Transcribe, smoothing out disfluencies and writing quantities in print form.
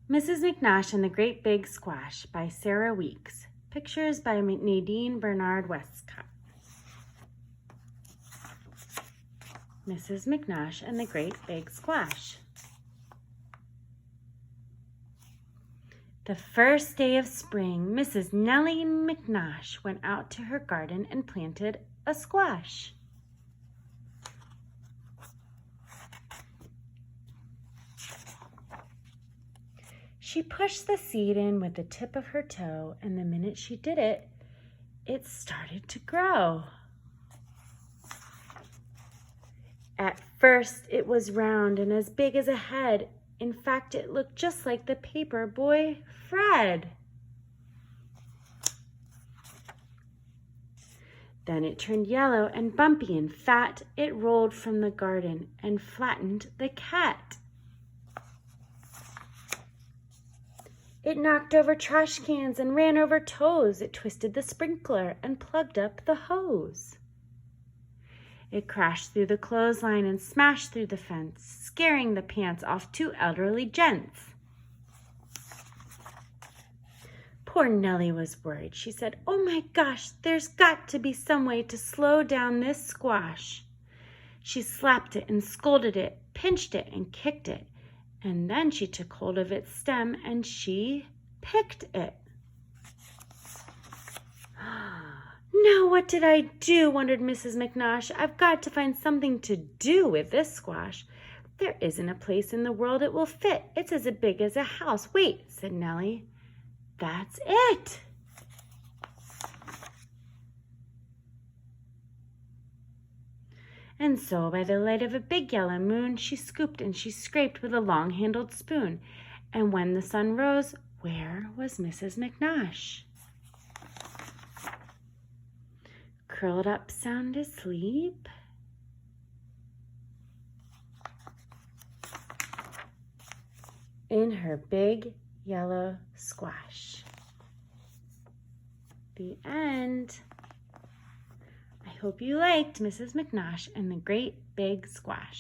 Mrs. McNosh and the Great Big Squash by Sarah Weeks. Pictures by Nadine Bernard Westcott. Mrs. McNosh and the Great Big Squash. The first day of spring, Mrs. Nellie McNosh went out to her garden and planted a squash. She pushed the seed in with the tip of her toe, and the minute she did it, it started to grow. At first, it was round and as big as a head. In fact, it looked just like the paper boy, Fred. Then it turned yellow and bumpy and fat. It rolled from the garden and flattened the cat. It knocked over trash cans and ran over toes. It twisted the sprinkler and plugged up the hose. It crashed through the clothesline and smashed through the fence, scaring the pants off two elderly gents. Poor Nellie was worried. She said, "Oh my gosh, there's got to be some way to slow down this squash." She slapped it and scolded it, pinched it and kicked it. And then she took hold of its stem and she picked it. Now what did I do? Wondered Mrs. McNosh. I've got to find something to do with this squash. There isn't a place in the world it will fit. It's as big as a house. Wait, said Nellie. That's it. And so, by the light of a big yellow moon, she scooped and she scraped with a long-handled spoon. And when the sun rose, where was Mrs. McNosh? Curled up sound asleep. In her big yellow squash. The end. I hope you liked Mrs. McNosh and the Great Big Squash.